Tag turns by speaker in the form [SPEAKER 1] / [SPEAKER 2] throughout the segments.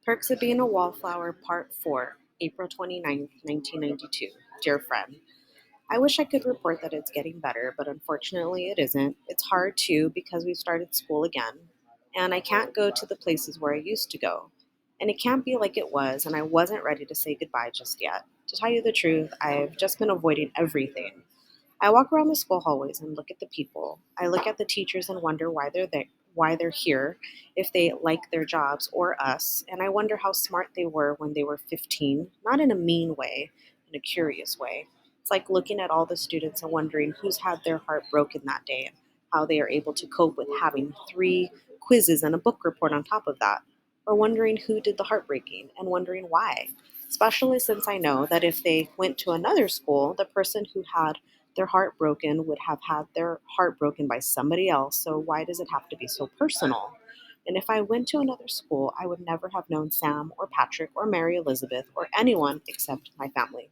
[SPEAKER 1] Perks of Being a Wallflower, Part 4, April 29th, 1992. Dear friend, I wish I could report that it's getting better, but unfortunately it isn't. It's hard too because we've started school again, and I can't go to the places where I used to go. And it can't be like it was, and I wasn't ready to say goodbye just yet. To tell you the truth, I've just been avoiding everything. I walk around the school hallways and look at the people. I look at the teachers and wonder why they're here, if they like their jobs or us, and I wonder how smart they were when they were 15, not in a mean way, in a curious way. It's like looking at all the students and wondering who's had their heart broken that day and how they are able to cope with having 3 quizzes and a book report on top of that, or wondering who did the heartbreaking and wondering why. Especially since I know that if they went to another school, the person who had their heart broken would have had their heart broken by somebody else, so why does it have to be so personal? And if I went to another school, I would never have known Sam or Patrick or Mary Elizabeth or anyone except my family.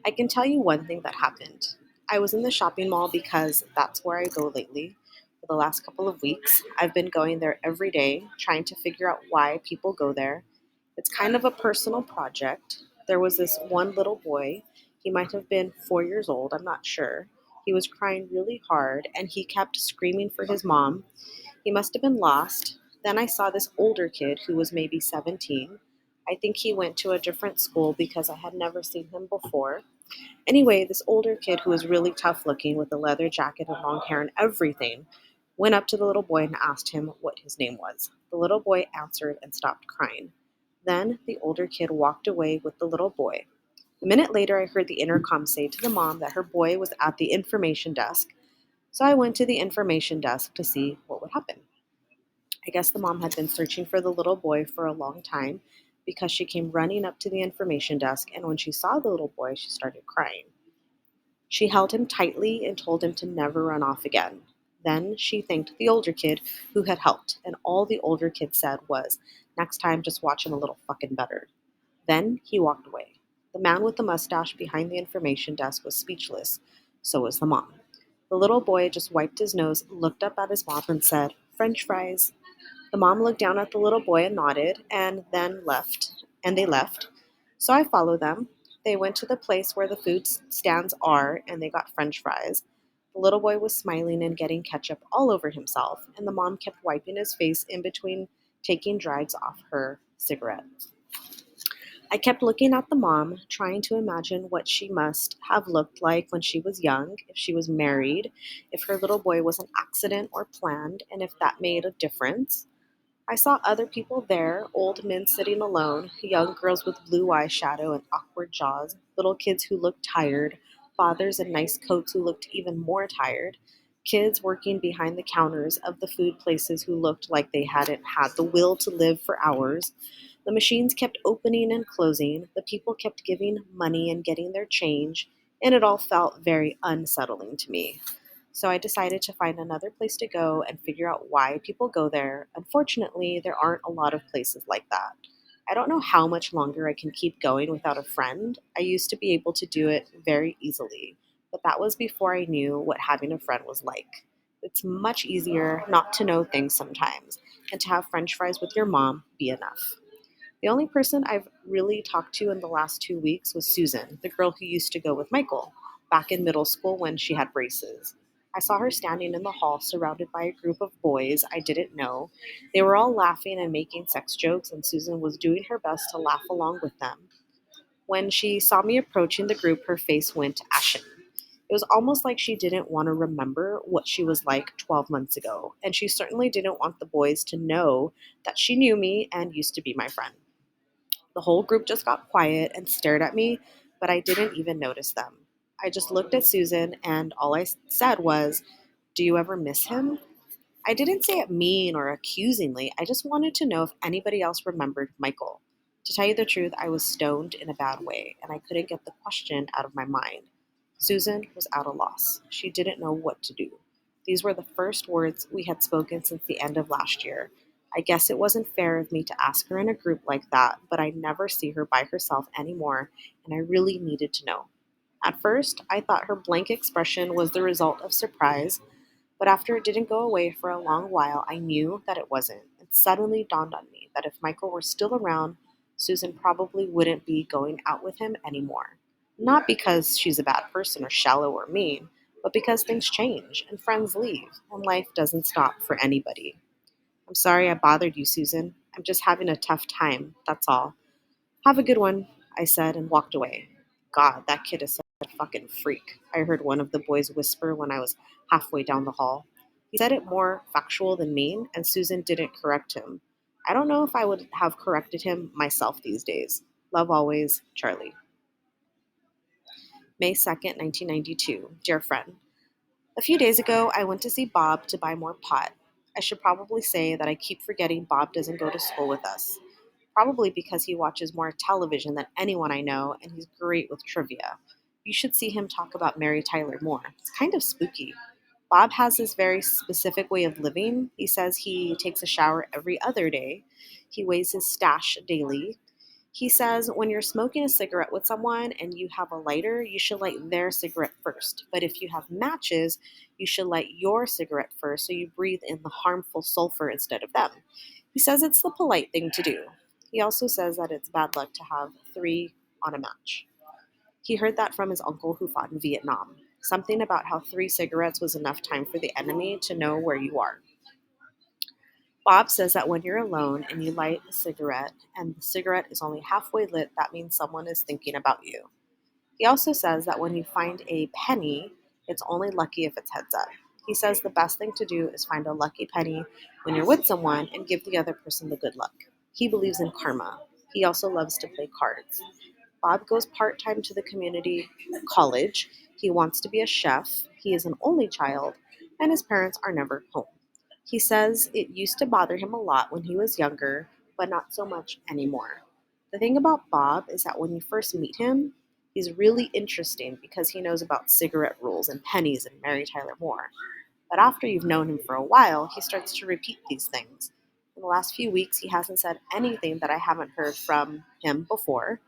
[SPEAKER 1] I can tell you one thing that happened. I was in the shopping mall because that's where I go lately. For the last couple of weeks, I've been going there every day, trying to figure out why people go there. It's kind of a personal project. There was this one little boy. He might have been 4 years old, I'm not sure. He was crying really hard and he kept screaming for his mom. He must have been lost. Then I saw this older kid who was maybe 17. I think he went to a different school because I had never seen him before. Anyway, this older kid who was really tough looking with a leather jacket and long hair and everything went up to the little boy and asked him what his name was. The little boy answered and stopped crying. Then the older kid walked away with the little boy. A minute later, I heard the intercom say to the mom that her boy was at the information desk. So I went to the information desk to see what would happen. I guess the mom had been searching for the little boy for a long time because she came running up to the information desk, and when she saw the little boy, she started crying. She held him tightly and told him to never run off again. Then she thanked the older kid who had helped, and all the older kid said was, "Next time, just watch him a little fucking better." Then he walked away. The man with the mustache behind the information desk was speechless. So was the mom. The little boy just wiped his nose, looked up at his mom, and said, "French fries." The mom looked down at the little boy and nodded, and they left. So I followed them. They went to the place where the food stands are, and they got French fries. The little boy was smiling and getting ketchup all over himself, and the mom kept wiping his face in between taking drags off her cigarette. I kept looking at the mom, trying to imagine what she must have looked like when she was young, if she was married, if her little boy was an accident or planned, and if that made a difference. I saw other people there, old men sitting alone, young girls with blue eyeshadow and awkward jaws, little kids who looked tired, fathers in nice coats who looked even more tired, kids working behind the counters of the food places who looked like they hadn't had the will to live for hours. The machines kept opening and closing, the people kept giving money and getting their change, and it all felt very unsettling to me. So I decided to find another place to go and figure out why people go there. Unfortunately, there aren't a lot of places like that. I don't know how much longer I can keep going without a friend. I used to be able to do it very easily, but that was before I knew what having a friend was like. It's much easier not to know things sometimes, and to have french fries with your mom be enough. The only person I've really talked to in the last 2 weeks was Susan, the girl who used to go with Michael, back in middle school when she had braces. I saw her standing in the hall surrounded by a group of boys I didn't know. They were all laughing and making sex jokes, and Susan was doing her best to laugh along with them. When she saw me approaching the group, her face went ashen. It was almost like she didn't want to remember what she was like 12 months ago, and she certainly didn't want the boys to know that she knew me and used to be my friend. The whole group just got quiet and stared at me, but I didn't even notice them. I just looked at Susan, and all I said was, "Do you ever miss him?" I didn't say it mean or accusingly. I just wanted to know if anybody else remembered Michael. To tell you the truth, I was stoned in a bad way, and I couldn't get the question out of my mind. Susan was at a loss. She didn't know what to do. These were the first words we had spoken since the end of last year. I guess it wasn't fair of me to ask her in a group like that, but I never see her by herself anymore, and I really needed to know. At first, I thought her blank expression was the result of surprise, but after it didn't go away for a long while, I knew that it wasn't. suddenly dawned on me that if Michael were still around, Susan probably wouldn't be going out with him anymore. Not because she's a bad person or shallow or mean, but because things change and friends leave and life doesn't stop for anybody. I'm sorry I bothered you, Susan. I'm just having a tough time, that's all. Have a good one, I said and walked away. God, that kid is such a fucking freak, I heard one of the boys whisper when I was halfway down the hall. He said it more factual than mean, and Susan didn't correct him. I don't know if I would have corrected him myself these days. Love always, Charlie. May 2nd, 1992. Dear friend, a few days ago, I went to see Bob to buy more pot. I should probably say that I keep forgetting Bob doesn't go to school with us. Probably because he watches more television than anyone I know, and he's great with trivia. You should see him talk about Mary Tyler Moore. It's kind of spooky. Bob has this very specific way of living. He says he takes a shower every other day. He weighs his stash daily. He says when you're smoking a cigarette with someone and you have a lighter, you should light their cigarette first. But if you have matches, you should light your cigarette first so you breathe in the harmful sulfur instead of them. He says it's the polite thing to do. He also says that it's bad luck to have three on a match. He heard that from his uncle who fought in Vietnam. Something about how three cigarettes was enough time for the enemy to know where you are. Bob says that when you're alone and you light a cigarette and the cigarette is only halfway lit, that means someone is thinking about you. He also says that when you find a penny, it's only lucky if it's heads up. He says the best thing to do is find a lucky penny when you're with someone and give the other person the good luck. He believes in karma. He also loves to play cards. Bob goes part time to the community college. He wants to be a chef. He is an only child, and his parents are never home. He says it used to bother him a lot when he was younger, but not so much anymore. The thing about Bob is that when you first meet him, he's really interesting because he knows about cigarette rules and pennies and Mary Tyler Moore. But after you've known him for a while, he starts to repeat these things. In the last few weeks, he hasn't said anything that I haven't heard from him before.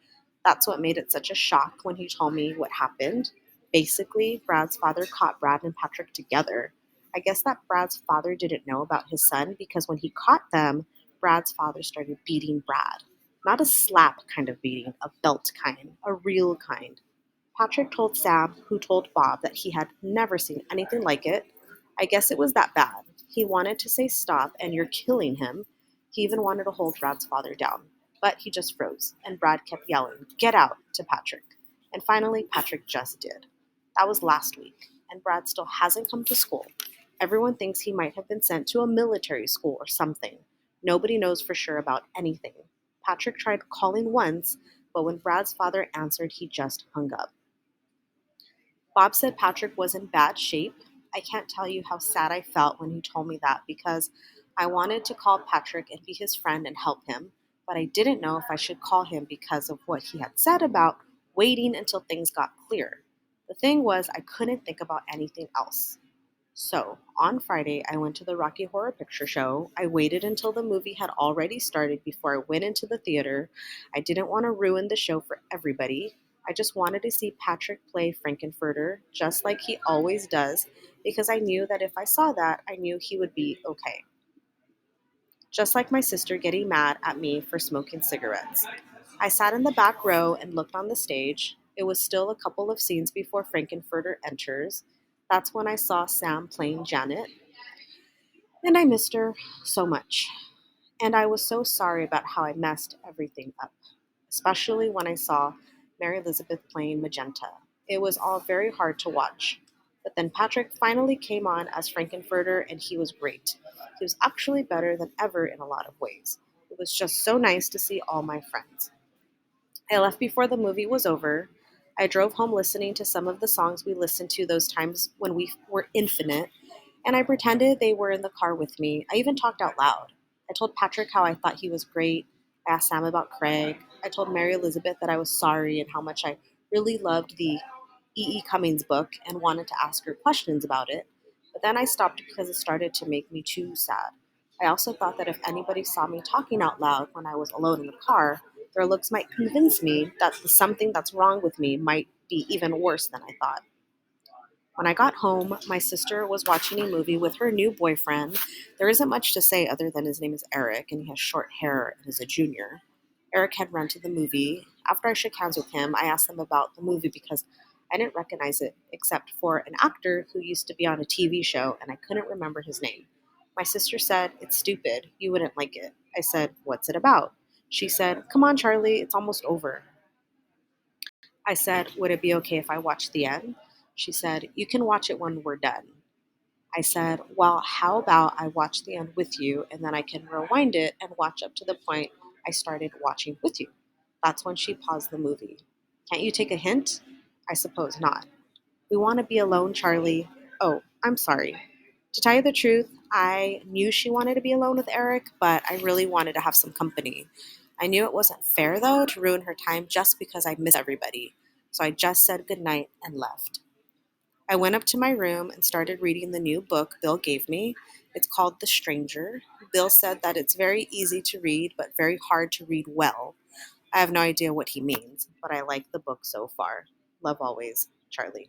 [SPEAKER 1] That's what made it such a shock when he told me what happened. Basically, Brad's father caught Brad and Patrick together. I guess that Brad's father didn't know about his son because when he caught them, Brad's father started beating Brad. Not a slap kind of beating, a belt kind, a real kind. Patrick told Sam, who told Bob that he had never seen anything like it. I guess it was that bad. He wanted to say stop and you're killing him. He even wanted to hold Brad's father down. But he just froze, and Brad kept yelling, "Get out," to Patrick. And finally, Patrick just did. That was last week, and Brad still hasn't come to school. Everyone thinks he might have been sent to a military school or something. Nobody knows for sure about anything. Patrick tried calling once, but when Brad's father answered, he just hung up. Bob said Patrick was in bad shape. I can't tell you how sad I felt when he told me that because I wanted to call Patrick and be his friend and help him, but I didn't know if I should call him because of what he had said about waiting until things got clear. The thing was, I couldn't think about anything else. So, on Friday, I went to the Rocky Horror Picture Show. I waited until the movie had already started before I went into the theater. I didn't want to ruin the show for everybody. I just wanted to see Patrick play Frankenfurter, just like he always does, because I knew that if I saw that, I knew he would be okay. Just like my sister getting mad at me for smoking cigarettes. I sat in the back row and looked on the stage. It was still a couple of scenes before Frankenfurter enters. That's when I saw Sam playing Janet, and I missed her so much. And I was so sorry about how I messed everything up, especially when I saw Mary Elizabeth playing Magenta. It was all very hard to watch. But then Patrick finally came on as Frankenfurter, and he was great. He was actually better than ever in a lot of ways. It was just so nice to see all my friends. I left before the movie was over. I drove home listening to some of the songs we listened to those times when we were infinite, and I pretended they were in the car with me. I even talked out loud. I told Patrick how I thought he was great. I asked Sam about Craig. I told Mary Elizabeth that I was sorry and how much I really loved the E. E. Cummings book and wanted to ask her questions about it. But then I stopped because it started to make me too sad. I also thought that if anybody saw me talking out loud when I was alone in the car, their looks might convince me that the something that's wrong with me might be even worse than I thought. When I got home, my sister was watching a movie with her new boyfriend. There isn't much to say other than his name is Eric and he has short hair and is a junior. Eric had rented the movie. After I shook hands with him, I asked him about the movie because I didn't recognize it except for an actor who used to be on a TV show and I couldn't remember his name. My sister said, "It's stupid. You wouldn't like it." I said, "What's it about?" She said, "Come on, Charlie, it's almost over." I said, "Would it be okay if I watched the end?" She said, "You can watch it when we're done." I said, "Well, how about I watch the end with you and then I can rewind it and watch up to the point I started watching with you." That's when she paused the movie. "Can't you take a hint?" I suppose not. "We want to be alone, Charlie." Oh, I'm sorry. To tell you the truth, I knew she wanted to be alone with Eric, but I really wanted to have some company. I knew it wasn't fair, though, to ruin her time just because I miss everybody. So I just said goodnight and left. I went up to my room and started reading the new book Bill gave me. It's called The Stranger. Bill said that it's very easy to read, but very hard to read well. I have no idea what he means, but I like the book so far. Love always, Charlie.